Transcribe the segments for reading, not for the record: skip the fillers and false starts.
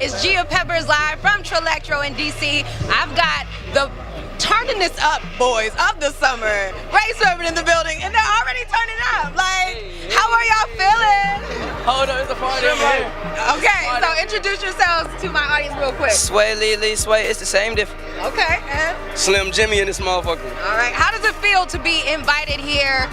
It's Gia Peppers live from Trelectro in DC. I've got the turning this up boys of the summer. Ray Sremmurd in the building, and they're already turning up. Like, how are y'all feeling? Hold on, it's a party in here. Okay, so introduce yourselves to my audience real quick. Sway, it's the same difference. Okay, and? Slim Jimmy in this motherfucker. All right, how does it feel to be invited here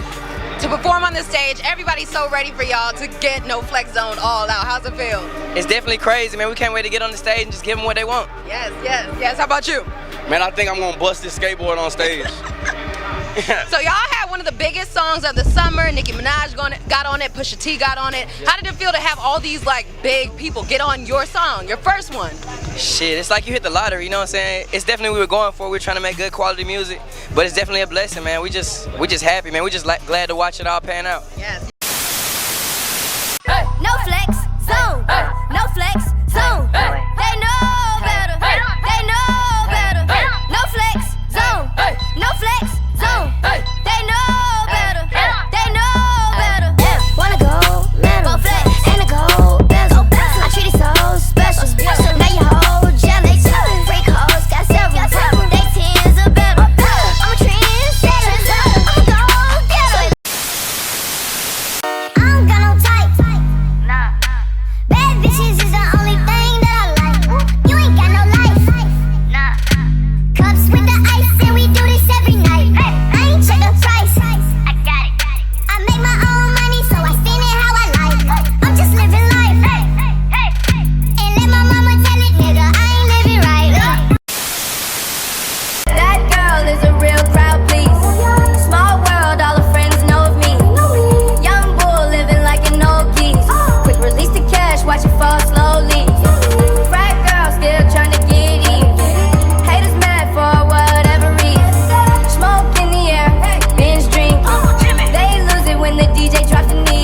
to perform on the stage? Everybody's so ready for y'all to get No Flex Zone all out. How's it feel? It's definitely crazy, man. We can't wait to get on the stage and just give them what they want. Yes. How about you? Man, I think I'm gonna bust this skateboard on stage. So y'all had one of the biggest songs of the summer. Nicki Minaj got on it, Pusha T got on it. How did it feel to have all these like big people get on your song, your first one? Shit, it's like you hit the lottery, you know what I'm saying? It's definitely what we were going for. We're trying to make good quality music, but it's definitely a blessing, man. We just happy, man. We just glad to watch it all pan out. Yes. Hey. No flex zone. Hey. No flex zone. Hey. They know better. Hey. They know better. Hey. No flex zone. Hey. No flex zone. Hey. They know better. Hey. They know better. Yeah. Wanna go metal. Go flex. And a gold bezel. I treat it so special. Now you hold jealous. Freak hoes got several. They tens are better. I'm a trendsetter. I'm a gold getter. I don't got no type. Nah. Bad bitches is the only thing that I like. You ain't got no life. Nah. Cups with the ice and we do this every night. I ain't check the price. I got it. I make my own money so I spend it how I like. I'm just living life. And let my mama tell it, nigga, I ain't living right. That girl is a real crowd, please. Small world, all her friends know of me. Young bull living like an old geese. Quick release the cash, watch it fall slowly. Frat girl still trying to get even. Haters mad for whatever reason. Smoke in the air, binge drink. They lose it when the DJ drops the knee.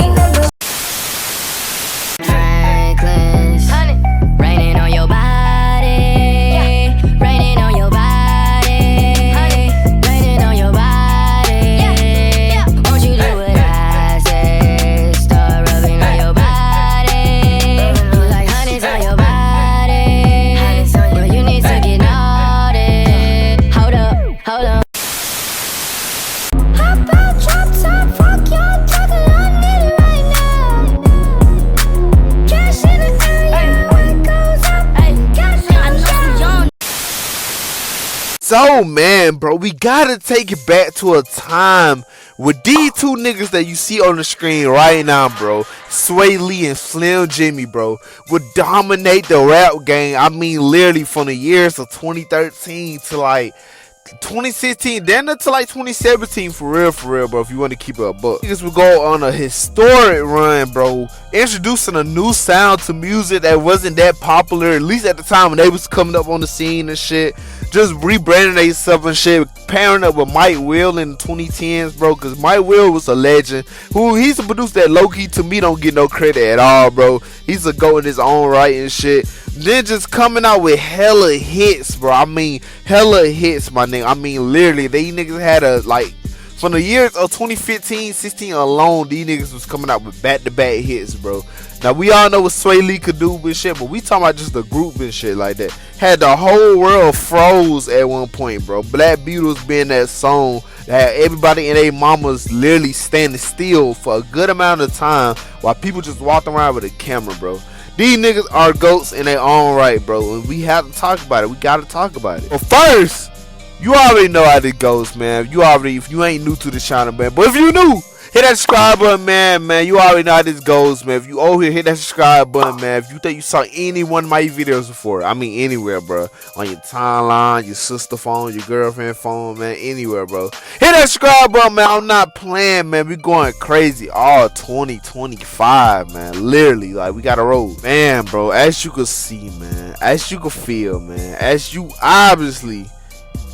Raining on your body, raining on your body, raining on your body. Won't you do what I say? Start rubbing on your body, like honey's on your body. But you need to get naughty. Hold up. Hop out, drop top, fuck your juggle, I need it right now. Cash in the area, what goes up? Cash in the young. So man, bro, we gotta take it back to a time with these two niggas that you see on the screen right now, bro, Sway Lee and Slim Jimmy, bro, would dominate the rap game. I mean, literally from the years of 2013 to like 2016, then to like 2017, for real, bro, if you want to keep it a buck. Niggas would go on a historic run, bro, introducing a new sound to music that wasn't that popular, at least at the time when they was coming up on the scene and shit. Just rebranding themselves and shit, pairing up with Mike Will in the 2010s, bro, because Mike Will was a legend. He's a producer that low-key to me don't get no credit at all, bro. He's a go in his own right and shit. Then just coming out with hella hits, bro. I mean, hella hits, my nigga. I mean, literally, these niggas had a, like, from the years of 2015, 16 alone, these niggas was coming out with back-to-back hits, bro. Now, we all know what Sway Lee could do with shit, but we talking about just the group and shit like that. Had the whole world froze at one point, bro. Black Beatles being that song that had everybody and their mamas literally standing still for a good amount of time while people just walked around with a camera, bro. These niggas are goats in their own right, bro, and we have to talk about it. We gotta talk about it. But first, you already know how this goes, man. If you ain't new to the channel, man, but if you new, hit that subscribe button, man. You already know how this goes, man. If you over here, hit that subscribe button, man. If you think you saw any one of my videos before, I mean anywhere, bro, on your timeline, your sister phone, your girlfriend phone, man, anywhere, bro, hit that subscribe button, man. I'm not playing, man. We going crazy all 2025, man. Literally, like, we gotta roll, man, bro. As you could see, man, as you could feel, man, as you obviously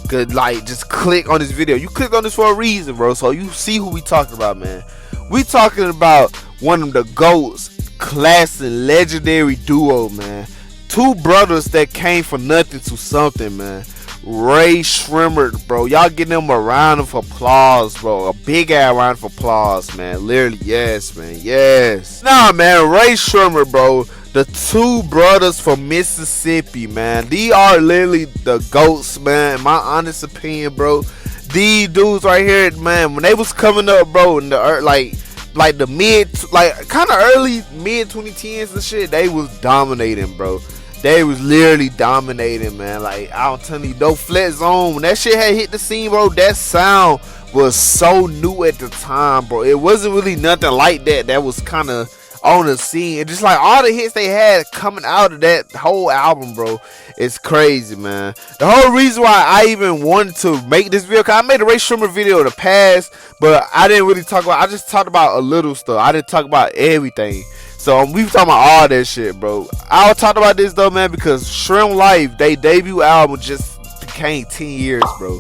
could, like, just click on this video. You clicked on this for a reason, bro, so you see who we talking about, man. We talking about one of the GOATs, classic, legendary duo, man. Two brothers that came from nothing to something, man. Ray Sremmurd, bro. Y'all give them a round of applause, bro. A big ass round of applause, man. Literally, yes, man. Yes. Nah, man. Ray Sremmurd, bro. the two brothers from Mississippi, man. These are literally the GOATs, man. In my honest opinion, bro. These dudes right here, man, when they was coming up, bro, in the like the mid, like kind of early mid 2010s and shit, they was dominating, bro. They was literally dominating, man. Like, I'm telling you, no flex zone. When that shit had hit the scene, bro, that sound was so new at the time, bro. It wasn't really nothing like that was kind of on the scene. And just like all the hits they had coming out of that whole album, bro, it's crazy, man. The whole reason why I even wanted to make this video, cause I made a Ray Sremmurd video in the past, but I didn't really talk about, I just talked about a little stuff. I didn't talk about everything. So we were talking about all that shit, bro. I'll talk about this though, man, because SremmLife, they debut album just became 10 years, bro.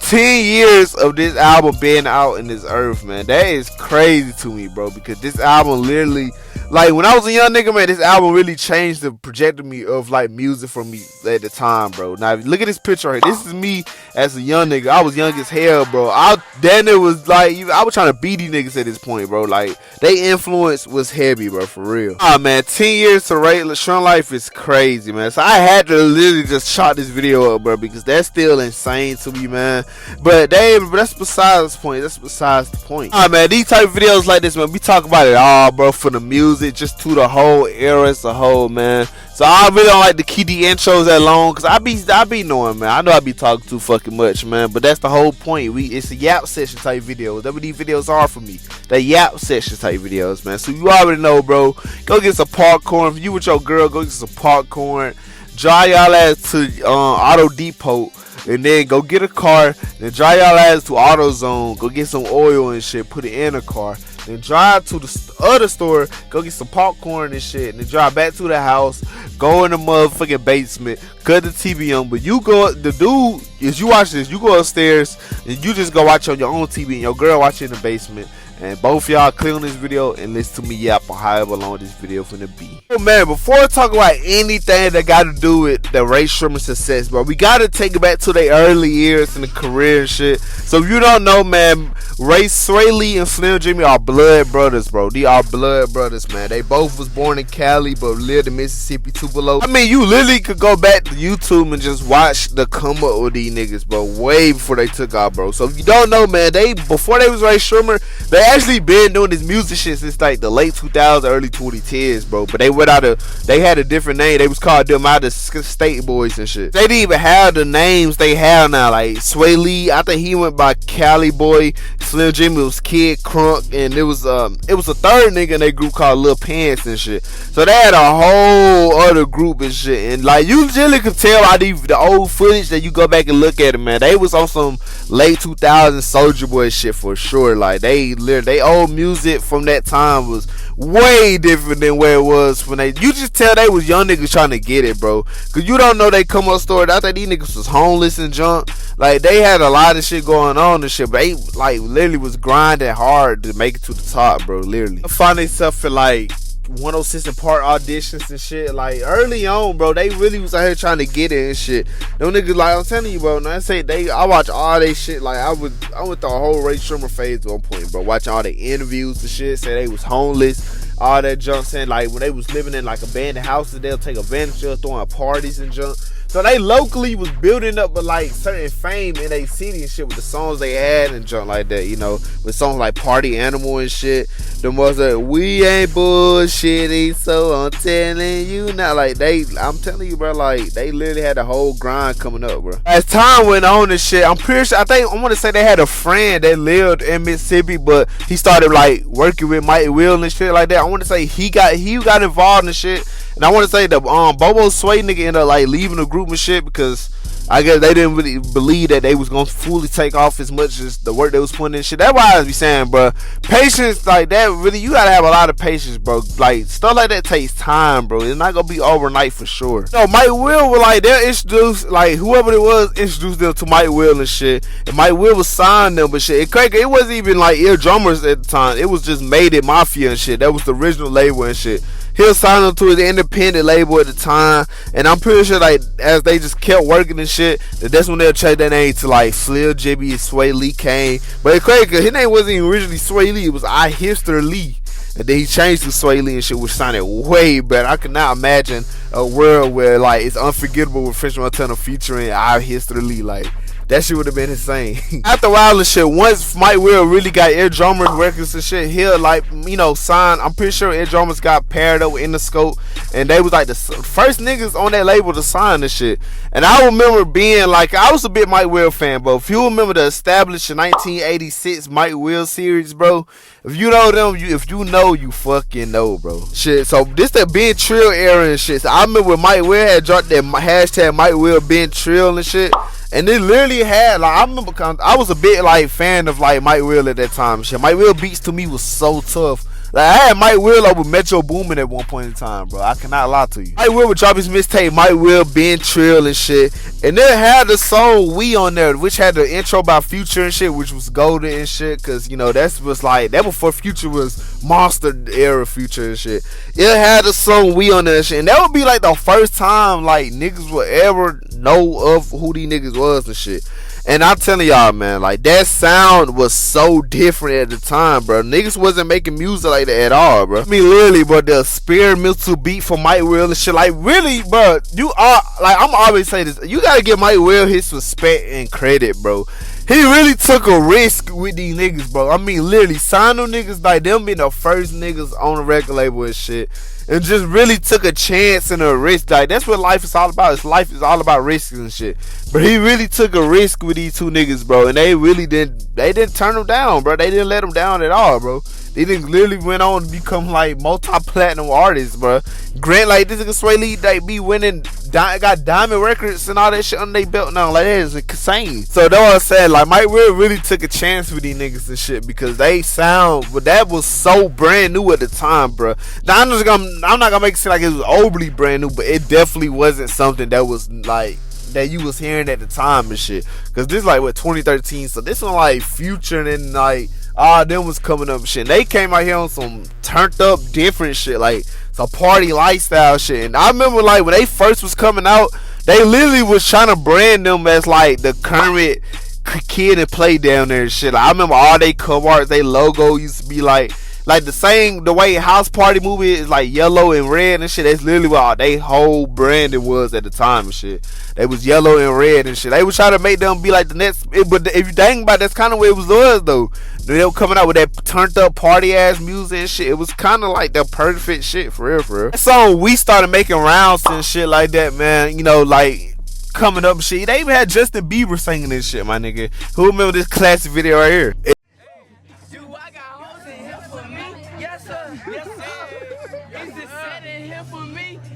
10 years of this album being out in this earth, man. That is crazy to me, bro, because this album literally, like, when I was a young nigga, man, this album really changed the trajectory of, like, music for me at the time, bro. Now, look at this picture right here. This is me as a young nigga. I was young as hell, bro. Then it was, like, I was trying to beat these niggas at this point, bro. Like, they influence was heavy, bro, for real. Ah, man, 10 years to rate SremmLife is crazy, man. So I had to literally just shot this video up, bro, because that's still insane to me, man. But that's besides the point. That's besides the point. Ah, man, these type of videos like this, man, we talk about it all, bro, from the music just to the whole era as a whole, man. So I really don't like to keep the intros that long, cause I be knowing, man. I know I be talking too fucking much, man. But that's the whole point. It's a yap session type video. That's what these videos are for me. The yap session type videos, man. So you already know, bro. Go get some popcorn. If you with your girl, go get some popcorn. Drive y'all ass to Auto Depot. And then go get a car. Then drive y'all ass to AutoZone. Go get some oil and shit. Put it in a car. Then drive to the other store, go get some popcorn and shit, and then drive back to the house, go in the motherfucking basement, cut the TV on. But you go, the dude, as you watch this, you go upstairs and you just go watch on your own TV, and your girl watch it in the basement. And both y'all click on this video and listen to me yap for however long this video finna be. Oh man, before I talk about anything that got to do with the Ray Sremmurd success, bro, we gotta take it back to their early years in the career and shit. So if you don't know, man, Sway Lee and Slim Jimmy are blood brothers, bro. They are blood brothers, man. They both was born in Cali but lived in Mississippi Tupelo. I mean, you literally could go back to YouTube and just watch the come up with these niggas, bro, way before they took off, bro. So if you don't know, man, before they was Ray Sremmurd, they actually been doing this music shit since like the late 2000s, early 2010s, bro. But they had a different name. They was called them out of State Boys and shit. They didn't even have the names they have now. Like Sway Lee, I think he went by Cali Boy. Slim Jimmy was Kid Crunk, and it was a third nigga in their group called Lil Pants and shit. So they had a whole other group and shit. And like you really could tell by the old footage that you go back and look at it, man. They was on some late 2000s Soulja Boy shit for sure. Like they old music from that time was way different than where it was when you just tell they was young niggas trying to get it, bro. Cause you don't know they come up story. I think these niggas was homeless and junk. Like they had a lot of shit going on and shit, but they like literally was grinding hard to make it to the top, bro. Literally, I find themselves in like 106 and Park auditions and shit. Like early on, bro, they really was out here trying to get it and shit. Them niggas, like I'm telling you, bro. When I say I watch all they shit. Like I went the whole Ray Sremmurd phase at one point, bro. Watching all the interviews and shit. Say they was homeless, all that junk. Saying like when they was living in like abandoned houses, they'll take advantage of throwing parties and junk. So they locally was building up with like certain fame in a city and shit with the songs they had and junk like that, you know, with songs like Party Animal and shit. Them was like, we ain't bullshitting, so I'm telling you now. Like I'm telling you, bro, like they literally had a whole grind coming up, bro. As time went on and shit, I'm pretty sure, I want to say they had a friend that lived in Mississippi, but he started like working with Mike Will and shit like that. I want to say he got involved in shit. And I want to say the Bobo Sway nigga ended up like leaving the group and shit because I guess they didn't really believe that they was gonna fully take off as much as the work they was putting in shit. That's why I be saying, bro, patience like that, really, you gotta have a lot of patience, bro. Like stuff like that takes time, bro. It's not gonna be overnight for sure. No, Mike Will was like, they'll introduce, like whoever it was introduced them to Mike Will and shit, and Mike Will was signed them, but shit, it wasn't even like Ear Drummers at the time. It was just Made It Mafia and shit. That was the original label and shit. He'll sign them to his independent label at the time, and I'm pretty sure like as they just kept working and shit, that's when they'll change their name to like Slim Jimmy and Sway Lee Kane. But it's crazy because his name wasn't even originally Sway Lee, it was I Hister Lee. And then he changed to Sway Lee and shit, which sounded way better. I could not imagine a world where like it's unforgettable with French Montana featuring Our History Lee. Like that shit would have been insane. After a while and shit, once Mike Will really got Air Drummer records and shit, he'll like, you know, sign. I'm pretty sure Air Drummers got paired up with Interscope, and they was like the first niggas on that label to sign this shit. And I remember being like, I was a big Mike Will fan, bro. If you remember the established 1986 Mike Will series, bro, if you know them, if you know, you fucking know, bro. Shit, so this that Ben Trill era and shit. So I remember when Mike Will had dropped that hashtag Mike Will Ben Trill and shit. And it literally had, like, I remember, I was a big, like, fan of, like, Mike Will at that time. Shit, Mike Will beats to me was so tough. Like, I had Mike Will over Metro Boomin at one point in time, bro. I cannot lie to you. Mike Will would drop his mixtape, Mike Will, Ben Trill and shit. And then had the song We on there, which had the intro by Future and shit, which was golden and shit. Cause, you know, that was like, that before Future was monster era Future and shit. It had the song We on there and shit. And that would be like the first time, like, niggas would ever know of who these niggas was and shit. And I'm telling y'all, man, like, that sound was so different at the time, bro. Niggas wasn't making music like that at all, bro. I mean, literally, bro, the experimental beat for Mike Will and shit, like, really, bro, you are, like, I'm always saying this, you gotta give Mike Will his respect and credit, bro. He really took a risk with these niggas, bro. I mean, literally, signed them niggas, like, them being the first niggas on the record label and shit. And just really took a chance and a risk. Like, that's what life is all about. Life is all about risks and shit. But he really took a risk with these two niggas, bro. And they really didn't turn them down, bro. They didn't let them down at all, bro. They didn't literally went on to become like multi-platinum artists, bro. Grant, like, this nigga Sway Lee, they be winning, got diamond records and all that shit under their belt now. Like, that is insane. So that's what I said. Like, Mike Will really took a chance with these niggas and shit because they sound, but that was so brand new at the time, bro. Now, I'm not gonna make it seem like it was overly brand new, but it definitely wasn't something that was like that you was hearing at the time and shit. Cause this like what 2013, so this one like Future and like them was coming up and shit. And they came out here on some turned up different shit, like some party lifestyle shit. And I remember like when they first was coming out, they literally was trying to brand them as like the current kid and play down there and shit. Like, I remember all they cover arts, they logo used to be like the way House Party movie is like yellow and red and shit. That's literally what they whole branding was at the time and shit. They was yellow and red and shit. They was trying to make them be like the next, but if you think about it, that's kind of what it was though. They were coming out with that turned up party ass music and shit. It was kind of like the perfect shit for real, for real. That song We started making rounds and shit like that, man. You know, like coming up and shit. They even had Justin Bieber singing this shit, my nigga. Who remember this classic video right here?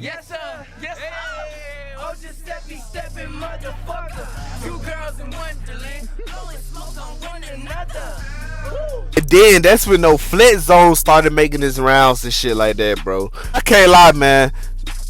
Yes sir, yes sir. Oh, just stepping motherfucker. Two girls in Wonderland, blowing smoke on one another. And then that's when No Flex Zone started making his rounds and shit like that, bro. I can't lie, man.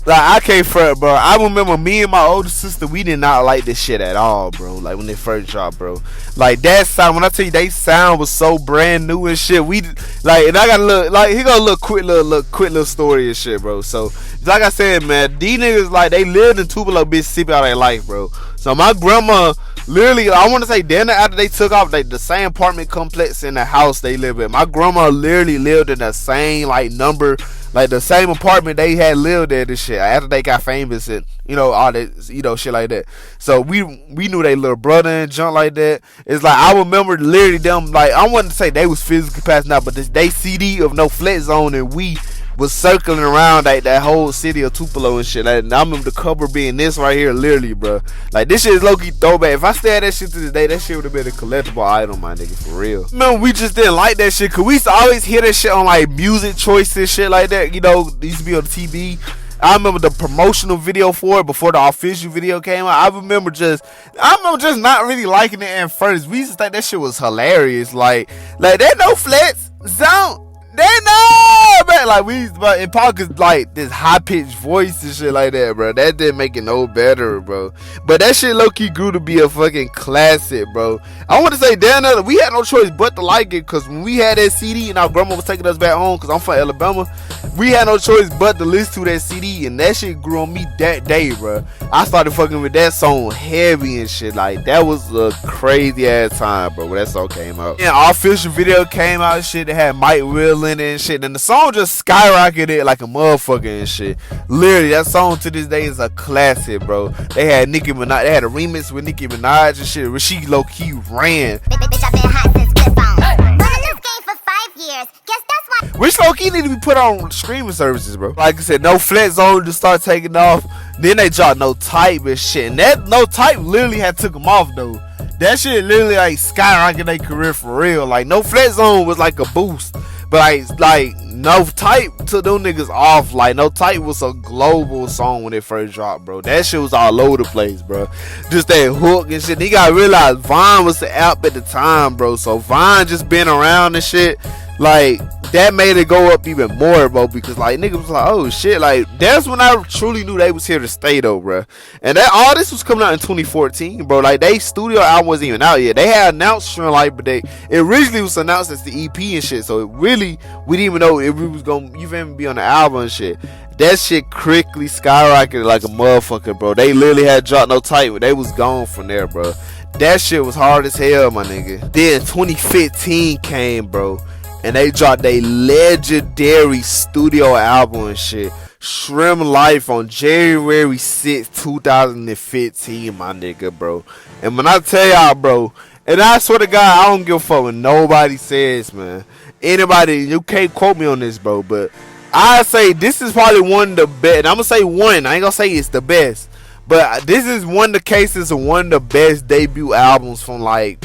Like, I can't front, bro. I remember me and my older sister, we did not like this shit at all, bro. Like, when they first dropped, bro. Like, that sound, when I tell you, they sound was so brand new and shit. We, like, and I got a little, like, he got a quick little story and shit, bro. So, like I said, man, these niggas, like, they lived in Tupelo, Mississippi all their life, bro. So, my grandma, literally, I want to say, then after they took off, like, the same apartment complex in the house they live in. My grandma literally lived in the same, like, number, like the same apartment they had lived at and shit after they got famous and, you know, all that, you know, shit like that. So we knew they little brother and junk like that. It's like, I remember literally them, like, I wouldn't say they was physically passing out, but they CD of No Flex Zone and we was circling around like that whole city of Tupelo and shit. Like, and I remember the cover being this right here, literally, bro. Like, this shit is low-key throwback. If I stay at that shit to this day, that shit would have been a collectible item, my nigga, for real. Man, we just didn't like that shit, cause we used to always hear that shit on like music choices, shit like that. You know, they used to be on the TV. I remember the promotional video for it before the official video came out. I remember just not really liking it at first. We used to think that shit was hilarious. Like that No Flex Zone. They know, man. Like, we used to, but in Parker's like this high pitched voice and shit like that, bro. That didn't make it no better, bro. But that shit low key grew to be a fucking classic, bro. I want to say, damn, we had no choice but to like it, cause when we had that CD and our grandma was taking us back home, cause I'm from Alabama, we had no choice but to listen to that CD, and that shit grew on me that day, bro. I started fucking with that song heavy and shit. Like, that was a crazy ass time, bro, when that song came out. And our official video came out and shit. They had Mike Will in it and shit, and the song just skyrocketed like a motherfucker and shit. Literally, that song to this day is a classic, bro. They had Nicki Minaj. They had a remix with Nicki Minaj and shit, where she low key ran. Bitch, I've been hot since flip phone. Running this game for 5 years. Guess that's why. Which low key need to be put on streaming services, bro. Like I said, No Flex Zone to start taking off. Then they dropped No Type and shit. And that No Type literally had took them off though. That shit literally like skyrocketed their career for real. Like No Flex Zone was like a boost. But like No Type took them niggas off. Like No Type was a global song when it first dropped, bro. That shit was all over the place, bro. Just that hook and shit. You gotta realize Vine was the app at the time, bro. So Vine just been around and shit. Like, that made it go up even more, bro, because like niggas was like, oh shit, like that's when I truly knew they was here to stay though, bro. And that all this was coming out in 2014, bro. Like, they studio album wasn't even out yet. They had announced SremmLife, but it originally was announced as the EP and shit. So it really, we didn't even know if we was gonna even be on the album and shit. That shit quickly skyrocketed like a motherfucker, bro. They literally had dropped No Type, but they was gone from there, bro. That shit was hard as hell, my nigga. Then 2015 came, bro, and they dropped a legendary studio album and shit, SremmLife, on January 6, 2015, my nigga, bro. And when I tell y'all, bro, and I swear to God, I don't give a fuck what nobody says, man. Anybody, you can't quote me on this, bro, but I say this is probably one of the best. I'm gonna say one. I ain't gonna say it's the best, but this is one of the cases of one of the best debut albums from like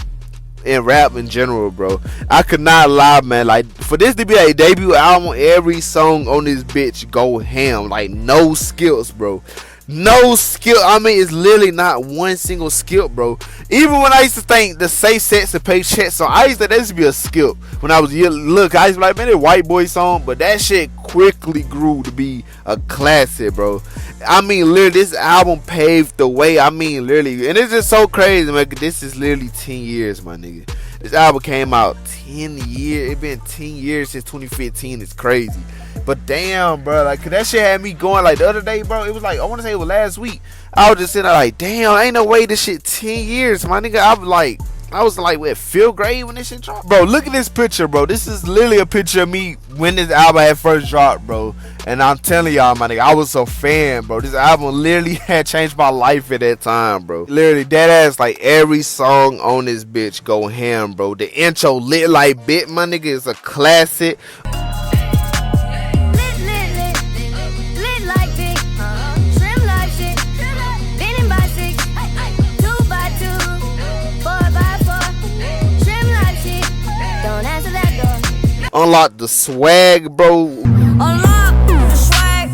in rap in general, bro. I could not lie, man. Like, for this to be a debut album, every song on this bitch go ham. Like, no skips, bro. No skill. I mean, it's literally not one single skip, bro. Even when I used to think the Say Sex and Pay Checks song, I used to think this would be a skip when I was young. Look, I used to be like, man, that white boy song, but that shit quickly grew to be a classic, bro. I mean, literally, this album paved the way. I mean, literally, and it's just so crazy, man. This is literally 10 years, my nigga. This album came out 10 years. It been 10 years since 2015. It's crazy. But damn, bro, like, that shit had me going, like, the other day, bro. It was like, I want to say it was last week. I was just sitting there like, damn, ain't no way this shit 10 years, my nigga. I was like, what, 5th grade when this shit dropped? Bro, look at this picture, bro. This is literally a picture of me when this album had first dropped, bro. And I'm telling y'all, my nigga, I was a fan, bro. This album literally had changed my life at that time, bro. Literally, that ass, like, every song on this bitch go ham, bro. The intro, Lit Like Bit, my nigga, is a classic. Unlock the swag, bro. Unlock the swag,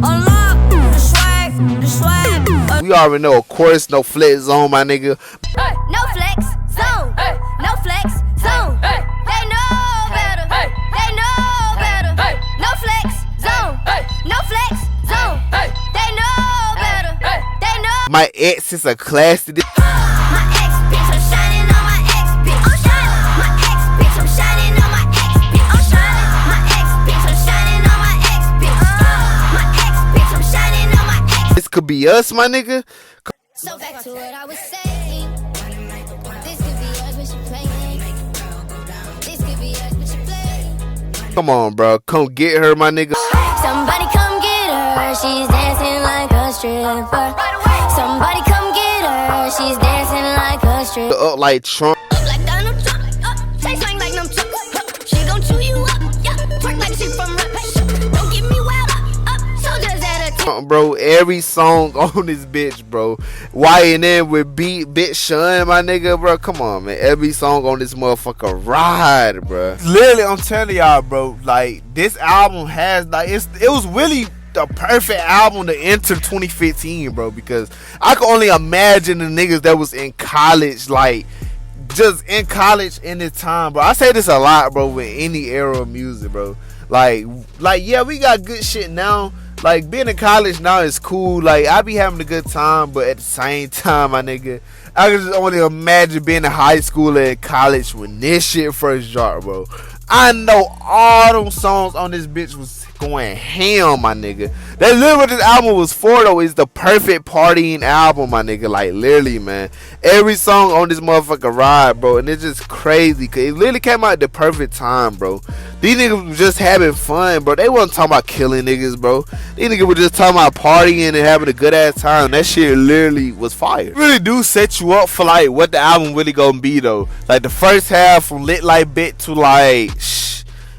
unlock the swag. We already know, of course, No Flex Zone, my nigga. No flex zone, no flex zone. They know better, they know better. No flex zone, no flex zone. They know better, they know. My ex is a classic. My ex bitch, I'm shining on my ex bitch. I'm shining. My ex bitch, I'm shining on my ex bitch. I'm shining. My ex bitch, I'm shining on my ex bitch. My ex bitch, I'm shining on my ex. This could be us, my nigga. So back to what I was saying. This could be us, but she playing. This could be us, but she playing. Come on, bro. Come get her, my nigga. Somebody come get her. She's dancing like a stripper. Somebody come get her. She's dancing like a stripper. Up like Trump. Up like Donald Trump. Up, say swing like them Trump. She gon' chew you up. Yeah, twerk like she from rap. Don't get me wild up. Soldiers at a Bro, every song on this bitch, bro. YNN with Bitch Shun, my nigga, bro. Come on, man. Every song on this motherfucker ride, bro. Literally, I'm telling y'all, bro. Like, this album has, like, it was really the perfect album to enter 2015, bro. Because I can only imagine the niggas that was in college, like, just in college in this time, bro. I say this a lot, bro, with any era of music, bro. Like, yeah, we got good shit now. Like, being in college now is cool. Like, I be having a good time, but at the same time, my nigga, I can just only imagine being in high school and college when this shit first dropped, bro. I know all them songs on this bitch was going ham, my nigga. That's literally what this album was for, though. Is the perfect partying album, my nigga. Like, literally, man. Every song on this motherfucker ride, bro. And it's just crazy, because it literally came out at the perfect time, bro. These niggas was just having fun, bro. They wasn't talking about killing niggas, bro. These niggas were just talking about partying and having a good ass time. That shit literally was fire. It really do set you up for, like, what the album really gonna be, though. Like, the first half from Lit Like Bit to, like,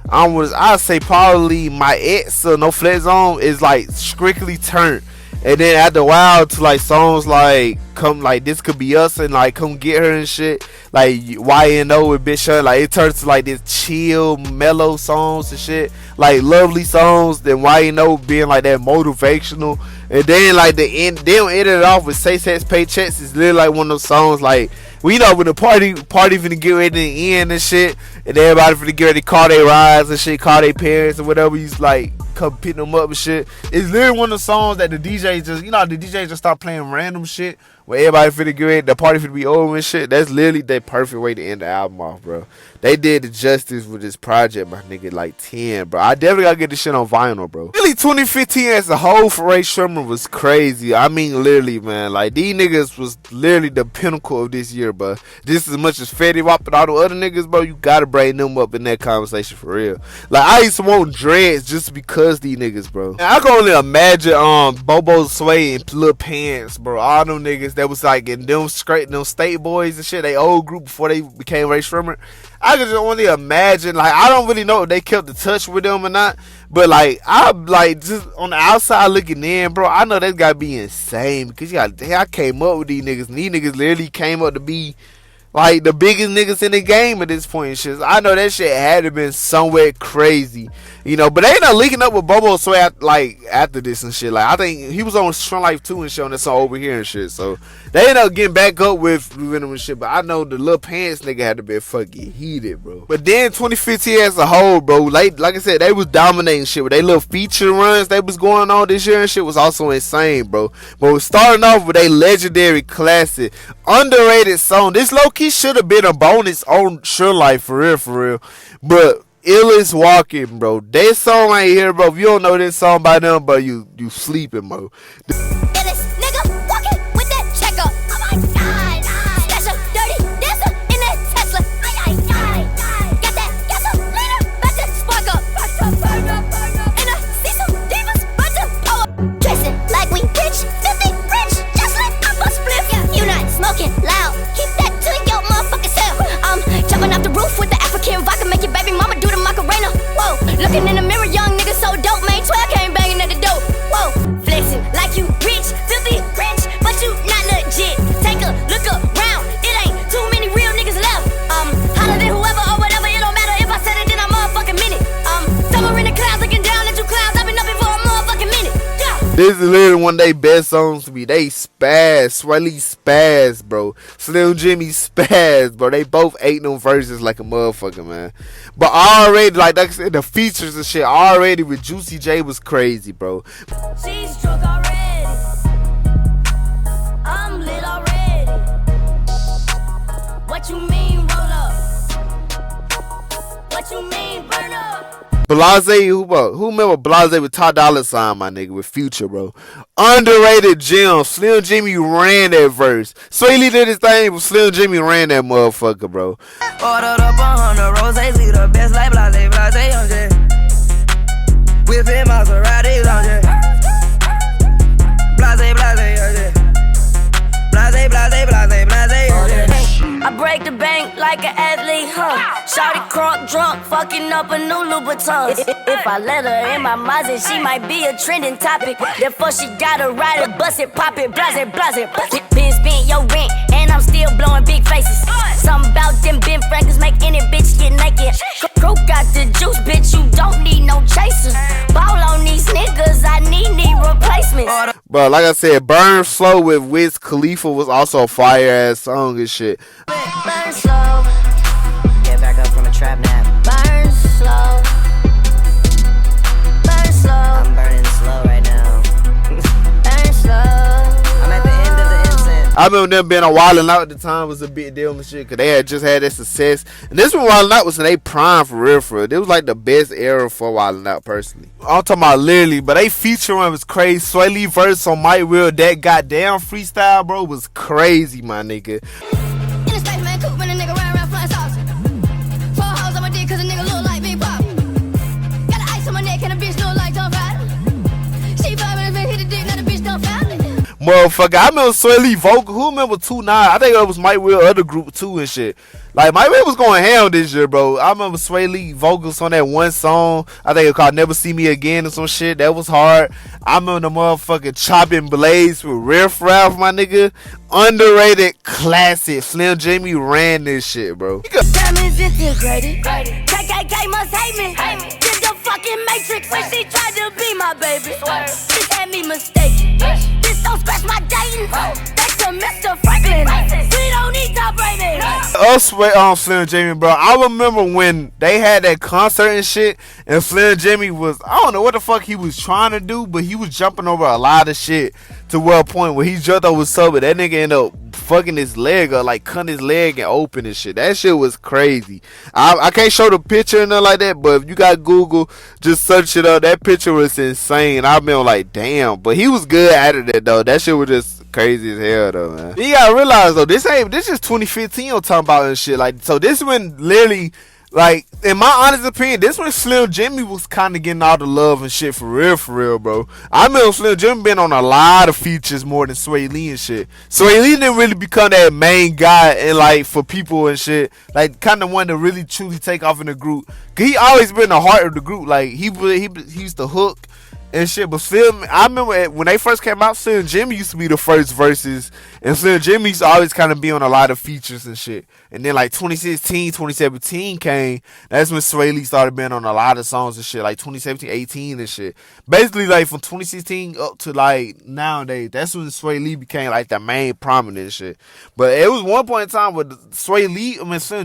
I'd say probably My Ex or No Flex Zone is like strictly turned, and then after a while to like songs like Come Like This Could Be Us and like Come Get Her and shit, like YNO with Bitch Shut, like it turns to like this chill mellow songs and shit, like lovely songs. Then YNO being like that motivational, and then like the end, they'll end it off with Say Sex Paychecks. Is literally like one of those songs like, well, you know, when the party finna get ready to end and shit, and everybody finna get ready to call their rides and shit, call their parents or whatever, you like come picking them up and shit. It's literally one of the songs that the DJ just, you know, the DJ just start playing random shit where everybody finna get ready, the party finna be over and shit. That's literally the perfect way to end the album off, bro. They did the justice with this project, my nigga, like 10, bro. I definitely gotta get this shit on vinyl, bro. Really, 2015 as a whole for Ray Sremmurd was crazy. I mean, literally, man. Like, these niggas was literally the pinnacle of this year, bro. Just as much as Fetty Wap and all the other niggas, bro, you gotta bring them up in that conversation for real. Like, I used to want dreads just because these niggas, bro. And I can only imagine Bobo Sway and Lil Pants, bro. All them niggas that was like in them State Boys and shit, they old group before they became Ray Sremmurd. I can just only imagine, like, I don't really know if they kept the touch with them or not, but like, I'm like, just on the outside looking in, bro, I know that gotta be insane, because I came up with these niggas, and these niggas literally came up to be like the biggest niggas in the game at this point and shit. So I know that shit had to been somewhere crazy, you know. But they ended up linking up with Bobo Sway like after this and shit. Like, I think he was on SremmLife 2 and shit on that song Over Here and shit. So they ended up getting back up with Venom and shit. But I know the Lil Pants nigga had to be fucking heated, bro. But then 2015 as a whole, bro, like I said, they was dominating shit with they little feature runs they was going on this year and shit was also insane, bro. But we're starting off with a legendary classic, underrated song. This low key should have been a bonus on SremmLife for real. But Illest Walking, bro. That song right here, bro. If you don't know this song by them, bro, you sleeping, bro. Illest nigga walking with that checker. Oh my god. Special dirty dancer in that Tesla. Got that gasolina, about to spark up. And I see some demons about to power. Dressing like we rich, filthy rich, just like I'm a split. You not smoking loud. Keep that to your motherfucking self. I'm jumping off the roof with the African vodka, make your baby mama do the Macarena. Whoa, looking in the mirror, young nigga so dope, man. 12 came banging at the door. Whoa, flexing like you rich, filthy rich, but you not legit. Take a look around, it ain't too many real niggas left. Hotter than whoever or whatever, it don't matter if I said it, then I motherfucking mean it. Somewhere in the clouds looking down at you clouds, I've been up here for a motherfucking minute. Yeah. This is literally one of their best songs to me. They spaz, Swelly spaz, bro. Slim Jimmy spaz, bro. They both ate them verses like a motherfucker, man. But already, like I said, the features and shit already with Juicy J was crazy, bro. She's drunk already. I'm lit already. What you mean roll up? What you mean burn up? Blase, who remember Blase with Ty Dolla $ign, my nigga, with Future, bro. Underrated gem. Slim Jimmy ran that verse. Sway Lee did his thing, but Slim Jimmy ran that motherfucker, bro. Ordered up 100 roses, we the best like blase on jet. Whipping Maseratis on jet. Blase on jet. Blase on jet. I break the bank like an athlete, huh? Shawty crunk drunk, fucking up a new Louboutin. If I let her in my Mazda, she might be a trending topic. Therefore she gotta ride it, bust it, pop it, blase. Been spent your rent, and I'm still blowing big faces. Something about them Ben Frankers make any bitch get naked. Crew got the juice, bitch, you don't need no chasers. Ball on these niggas, I need replacements. Bro, like I said, Burn Slow with Wiz Khalifa was also a fire ass song and shit. Burn slow, Get back up from a trap nap. burn slow, burn slow. I'm burning slow right now. I remember them being on Wildin' Out at the time was a big deal and shit, cause they had just had that success. And this one Wildin' Out was in their prime for real, for real. It was like the best era for Wildin' Out personally. I'm talking about literally, but they featuring was crazy. Sway Lee verse on Mike Will, that goddamn freestyle, bro, was crazy, my nigga. In the space, man, coop and a nigga around flying sauce. 4 hoes on my dick cause a nigga look like Big Pop. Got the ice on my neck and a bitch look like Tom Rider. She vibing and hit the dick, now the bitch don't found it. Motherfucker, I remember Sway Lee vocal. Who remember 2-9? I think it was Mike Will, other group too and shit. Like Mike Will was going ham this year, bro. I remember Sway Lee vocals on that one song. I think it called "Never See Me Again" or some shit. That was hard. I remember the motherfucking chopping blades with Riff Raff, my nigga. Underrated classic. Slim Jimmy ran this shit, bro. Diamonds integrated. KKK must hate me. Did the fucking Matrix when she tried to be my baby. Bitch had me mistaken. This don't scratch my dating. Thanks to Mr. Franklin. We don't need top rating. Us with Slim Jimmy, bro. I remember when they had that concert and shit, and Slim Jimmy was, I don't know what the fuck he was trying to do, but he was jumping over a lot of shit to a point where he jumped over sober. That nigga ended up fucking his leg up, like cutting his leg and open and shit. That shit was crazy. I can't show the picture and nothing like that, but if you got Google, just search it up. That picture was insane. I've been like, damn. But he was good at it though. That shit was just crazy as hell though, man. You gotta realize though, this is 2015 I'm talking about and shit. Like, so this one literally, like, in my honest opinion, this when Slim Jimmy was kind of getting all the love and shit for real, bro. I remember Slim Jimmy been on a lot of features more than Sway Lee and shit. Sway Lee didn't really become that main guy and like for people and shit, like kind of one to really truly take off in the group. Cause he always been the heart of the group. Like he used to hook and shit, but I remember when they first came out, Slim Jimmy used to be the first verses, and Slim Jimmy used to always kind of be on a lot of features and shit. And then like 2016, 2017 came, that's when Sway Lee started being on a lot of songs and shit, like 2017, 18 and shit. Basically like from 2016 up to like nowadays, that's when Sway Lee became like the main prominent and shit. But it was one point in time where Slim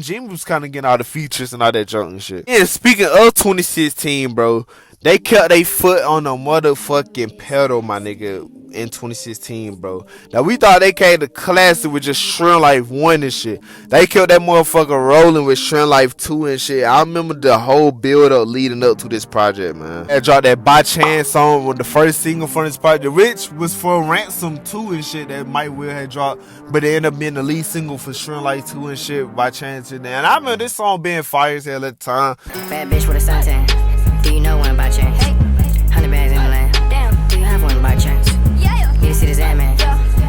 Jimmy was kind of getting all the features and all that junk and shit. Yeah, speaking of 2016, bro, they kept their foot on the motherfucking pedal, my nigga, in 2016, bro. Now, we thought they came to classic with just SremmLife 1 and shit. They kept that motherfucker rolling with SremmLife 2 and shit. I remember the whole build-up leading up to this project, man. They dropped that By Chance song with the first single from this project, which was for Ransom 2 and shit that Mike Will had dropped, but it ended up being the lead single for SremmLife 2 and shit, By Chance. And I remember this song being fire as hell at the time. Bad bitch with a suntan. Do you know one by chance? 100 bags in the land. Damn. Do you have one by chance? Yeah. Need to see this ad, man.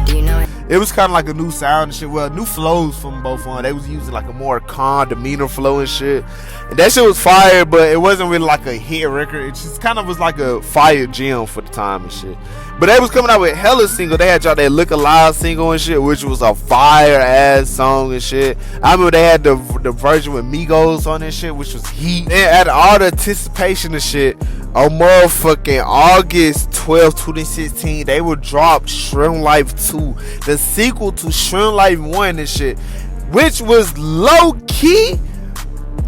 Do you know it? It was kind of like a new sound and shit. Well, new flows from both of them. They was using like a more calm demeanor flow and shit. And that shit was fire, but it wasn't really like a hit record. It just kind of was like a fire gem for the time and shit. But they was coming out with hella single. They had dropped that Look Alive single and shit, which was a fire ass song and shit. I remember they had the version with Migos on this shit, which was heat. They had all the anticipation and shit. On motherfucking August 12, 2016, they would drop SremmLife 2, the sequel to SremmLife 1 and shit, which was low key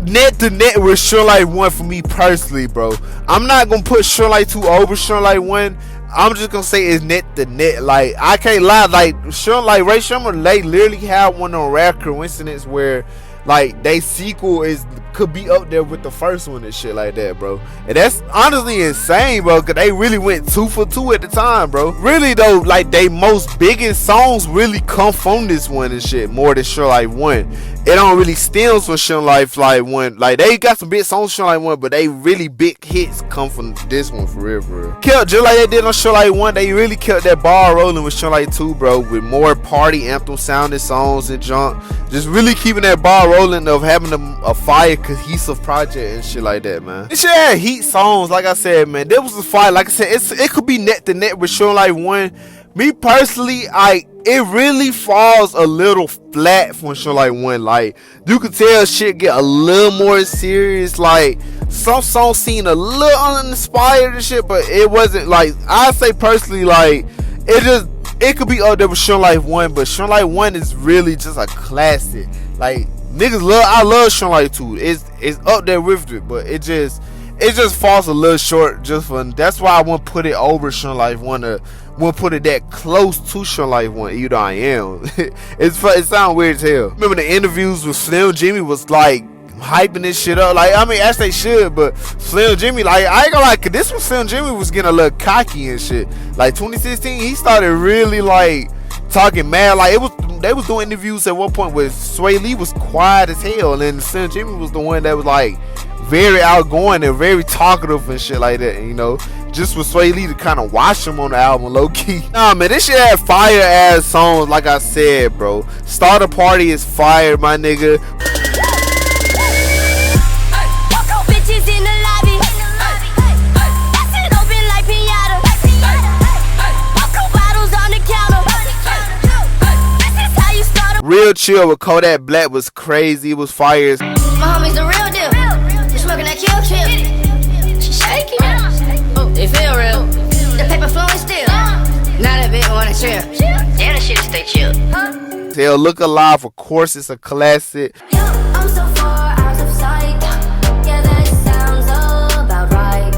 net to net with SremmLife 1 for me personally, bro. I'm not gonna put SremmLife 2 over SremmLife 1. I'm just gonna say it's net to net. Like, I can't lie, like Ray Sremmurd, they literally had one on rare coincidence where like they sequel could be up there with the first one and shit like that, bro. And that's honestly insane, bro, because they really went 2 for 2 at the time, bro. Really though, like they most biggest songs really come from this one and shit more than SremmLife 1. It don't really stems from SremmLife 1. Like they got some big songs from SremmLife 1, but they really big hits come from this one for real, for real. Kept just like they did on SremmLife 1, they really kept that ball rolling with SremmLife 2, bro, with more party anthem sounding songs and junk. Just really keeping that ball rolling of having a fire cohesive project and shit like that, man. This shit had heat songs, like I said, man. There was a fire, like I said, it could be net to net with SremmLife 1. Me personally, it really falls a little flat from SremmLife 1. Like, you could tell shit get a little more serious. Like, some songs seem a little uninspired and shit, but it wasn't, like, I say personally, like, it could be up there with SremmLife 1, but SremmLife 1 is really just a classic. Like, niggas I love SremmLife 2. It's up there with it, but it just, it just falls a little short. Just for that's why I won't put it over SremmLife 1. Won't put it that close to SremmLife 1. Even though I am, it sounds weird as hell. Remember the interviews with Slim Jimmy was like hyping this shit up. Like, I mean, as they should, but Slim Jimmy, like, I ain't gonna lie, 'cause this was Slim Jimmy was getting a little cocky and shit. Like 2016, he started really like talking mad. Like they was doing interviews at one point where Sway Lee was quiet as hell, and then Slim Jimmy was the one that was like very outgoing and very talkative and shit like that, you know. Just with Sway Lee to kind of watch him on the album, low key. Nah, man, this shit had fire ass songs, like I said, bro. Start a Party is fire, my nigga. Bitches in the lobby. Bust it open like pinata. Buckle bottles on the counter. This is how you start a Real Chill with Kodak Black was crazy. It was fire. My homies the real deal. They smoking that kill. She shaking. Oh, it feel real. The paper flowing still. Now that bitch wanna chill. Yeah, the shit stay chill. Hell, Look Alive, of course, it's a classic. I'm so far out of sight. Yeah, that sounds about right.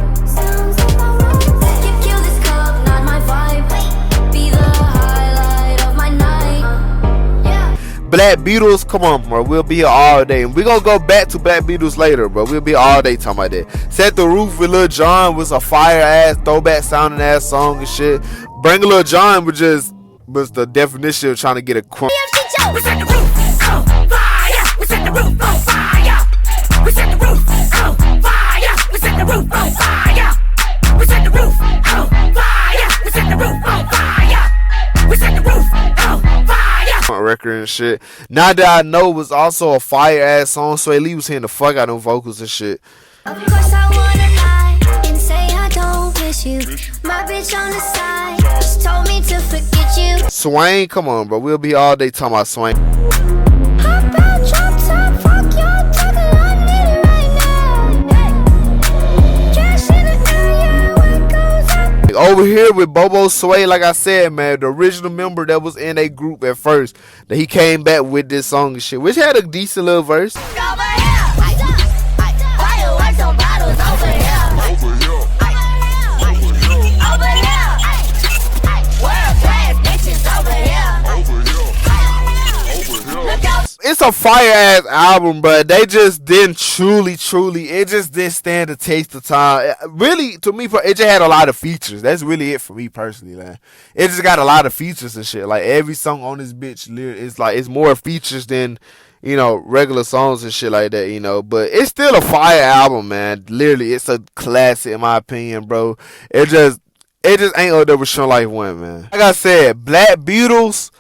You kill this club, not my vibe. Be the highlight of my night. Yeah. Black Beatles, come on, bro. We'll be here all day. And we're gonna go back to Black Beatles later, bro. We'll be all day talking about that. Set the Roof with Lil Jon was a fire ass, throwback sounding ass song and shit. Bring Lil Jon was the definition of trying to get a crunk. We set the roof on fire. We set the roof on fire. We set the roof on fire. We set the roof on fire. We set the roof on fire. We set the roof on fire. We set the roof on fire. Record and shit. Now That I Know was also a fire ass song. Sway Lee was hitting the fuck out of them vocals and shit. Of course I wanna lie and say I don't miss you. My bitch on the side just told me to forget you. Swain, come on, bro. We'll be all day talking about Swain. Hop out, drop top, fuck y'all talking, I need it right now. Cash in the air, yeah, what goes up? Over here with Bobo Sway, like I said, man, the original member that was in a group at first, that he came back with this song and shit, which had a decent little verse. Over here, fireworks on bottles over here. Over here, world class bitches over here. Look out. It's a fire ass album, but they just didn't truly, it just didn't stand the test of time. Really, to me, it just had a lot of features. That's really it for me personally, man. It just got a lot of features and shit. Like every song on this bitch, it's more features than, you know, regular songs and shit like that, you know. But it's still a fire album, man. Literally, it's a classic in my opinion, bro. It just ain't up there with SremmLife 1, man. Like I said, Black Beatles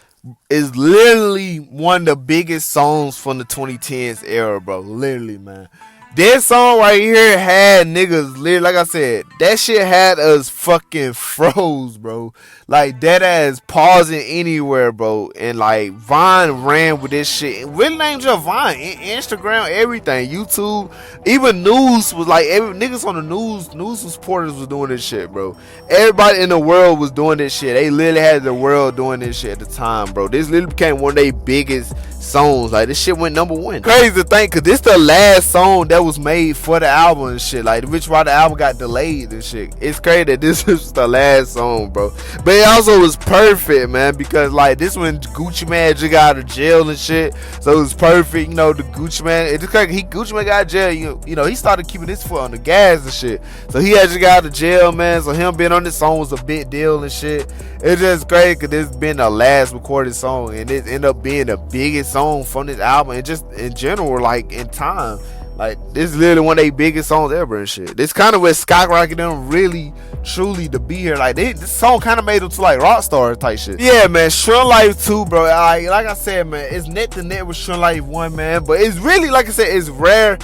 is literally one of the biggest songs from the 2010s era, bro. Literally, man. This song right here had niggas, literally, like I said, that shit had us fucking froze, bro. Like, dead ass pausing anywhere, bro. And like, Vine ran with this shit. Really ain't just Vine, Instagram, everything, YouTube, even news was like, niggas on the news reporters was doing this shit, bro. Everybody in the world was doing this shit. They literally had the world doing this shit at the time, bro. This literally became one of their biggest songs. Like, this shit went #1. Crazy to think, cause this the last song that was made for the album and shit. Like, which why the album got delayed and shit. It's crazy that this is the last song, bro. But it also was perfect, man, because like this when Gucci Man just got out of jail and shit. So it was perfect, you know. The Gucci Man, it's like Gucci Man got out of jail. You know, he started keeping his foot on the gas and shit. So he had just got out of jail, man. So him being on this song was a big deal and shit. It's just crazy because this been the last recorded song, and it ended up being the biggest song from this album, and just in general, like in time. Like, this is literally one of their biggest songs ever and shit. This kind of what skyrocketed them really, truly to be here. Like, this song kind of made them to like rock star type shit. Yeah, man, SremmLife 2, bro. Like I said, man, it's neck to neck with SremmLife 1, man. But it's really, like I said, it's rare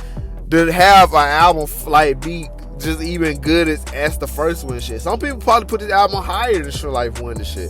to have an album like be just even good as the first one and shit. Some people probably put this album higher than SremmLife 1 and shit.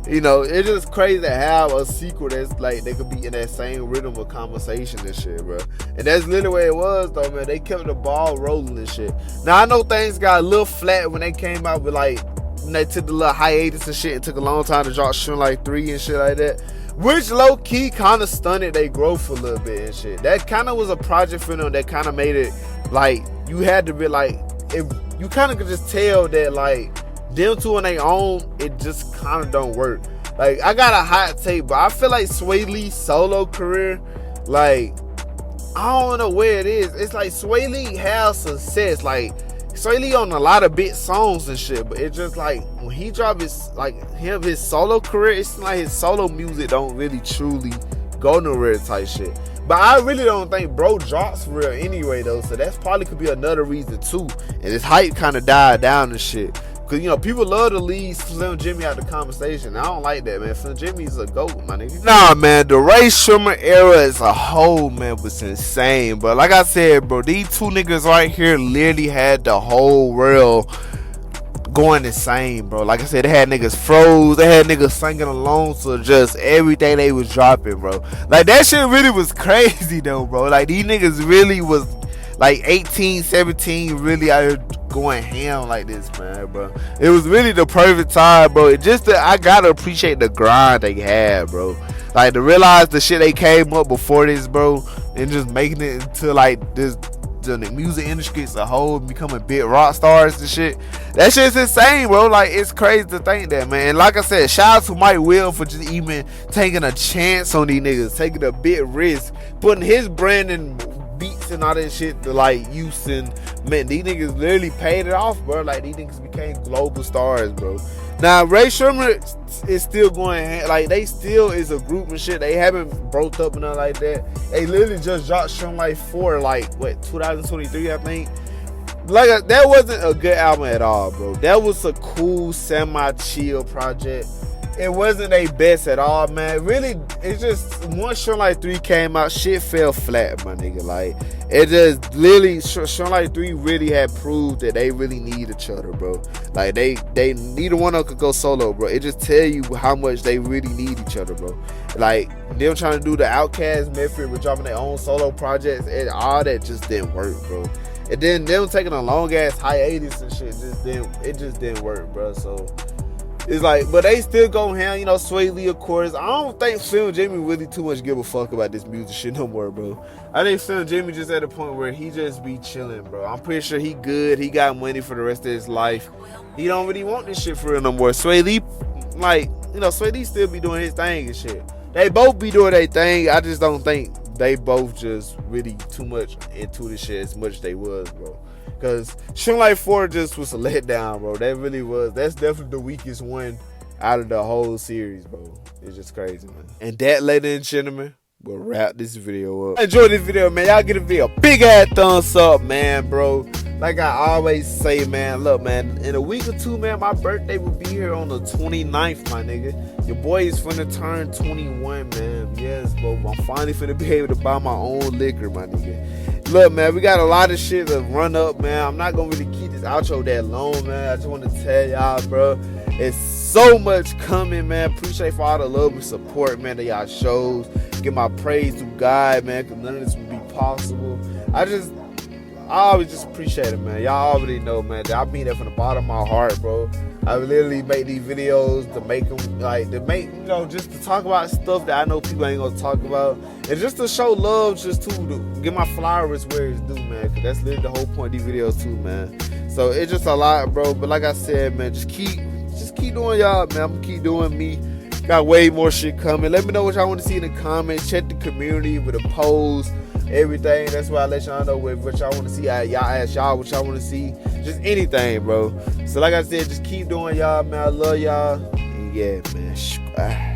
You know, it's just crazy to have a sequel that's like they could be in that same rhythm of conversation and shit, bro. And that's literally what it was, though, man. They kept the ball rolling and shit. Now I know things got a little flat when they came out with like when they took the little hiatus and shit. It took a long time to drop SremmLife 3 and shit like that, which low key kind of stunted their growth a little bit and shit. That kind of was a project for them that kind of made it like you had to be like you kind of could just tell that like them two on their own, it just kind of don't work. Like I got a hot take, but I feel like Sway Lee's solo career, like I don't know where it is. It's like Sway Lee has success. Like Sway Lee on a lot of big songs and shit, but it's just like when he drop his his solo career, it's like his solo music don't really truly go nowhere type shit. But I really don't think bro drops for real anyway though, so that's probably could be another reason too. And his hype kind of died down and shit. Cause you know people love to leave Slim Jimmy out the conversation. I don't like that, man. Slim Jimmy's a goat, my nigga. Nah, man, the Ray Sremmurd era as a whole, man, was insane. But like I said, bro, these two niggas right here literally had the whole world going insane, bro. Like I said, they had niggas froze. They had niggas singing along to just everything they was dropping, bro. Like that shit really was crazy though, bro. Like these niggas really was like 18, 17, really out here going ham like this, man, bro. It was really the perfect time, bro. It just I gotta appreciate the grind they had, bro. Like to realize the shit they came up before this, bro, and just making it into like this, the music industry as a whole, becoming big rock stars and shit. That shit's insane, bro. Like it's crazy to think that, man. And like I said, shout out to Mike Will for just even taking a chance on these niggas, taking a big risk, putting his brand and beats and all that shit to like use, and man, these niggas literally paid it off, bro. Like these niggas became global stars, bro. Now Ray Sremmurd is still going, like they still is a group and shit. They haven't broke up and nothing like that. They literally just dropped SremmLife 4 like what 2023, I think. Like that wasn't a good album at all, bro. That was a cool semi-chill project. It wasn't their best at all, man. Really, it's just once SremmLife 3 came out, shit fell flat, my nigga. Like it just literally SremmLife 3 really had proved that they really need each other, bro. Like they neither one of them could go solo, bro. It just tell you how much they really need each other, bro. Like them trying to do the Outkast method with dropping their own solo projects, and all that just didn't work, bro. And then them taking a long ass hiatus and shit just didn't work, bro. So it's like, but they still go ham, you know, Sway Lee, of course. I don't think Slim Jimmy really too much give a fuck about this music shit no more, bro. I think Slim Jimmy just at a point where he just be chilling, bro. I'm pretty sure he good. He got money for the rest of his life. He don't really want this shit for real no more. Sway Lee, like, you know, Sway Lee still be doing his thing and shit. They both be doing their thing. I just don't think they both just really too much into this shit as much as they was, bro. Because SremmLife 4 just was a letdown, bro. That really was. That's definitely the weakest one out of the whole series, bro. It's just crazy, man. And that, ladies and gentlemen, will wrap this video up. Enjoy this video, man. Y'all give the video a big ass thumbs up, man, bro. Like I always say, man, look, man, in a week or two, man, my birthday will be here on the 29th, my nigga. Your boy is finna turn 21, man. Yes, bro. I'm finally finna be able to buy my own liquor, my nigga. Look, man, we got a lot of shit to run up, man. I'm not gonna really keep this outro that long, man. I just want to tell y'all, bro, it's so much coming, man. Appreciate for all the love and support, man, that y'all shows. Give my praise to God, man, because none of this would be possible. I always just appreciate it, man. Y'all already know, man, that I mean that from the bottom of my heart, bro. I literally make these videos to make them, like, to make, you know, just to talk about stuff that I know people ain't gonna talk about. And just to show love, just to get my flowers where it's due, man. Because that's literally the whole point of these videos, too, man. So it's just a lot, bro. But like I said, man, just keep doing y'all, man. I'm gonna keep doing me. Got way more shit coming. Let me know what y'all want to see in the comments. Check the community with the polls, everything. That's why I let y'all know what y'all want to see. Y'all ask y'all what y'all want to see. Just anything, bro. So like I said, just keep doing y'all, man. I love y'all. And yeah, man.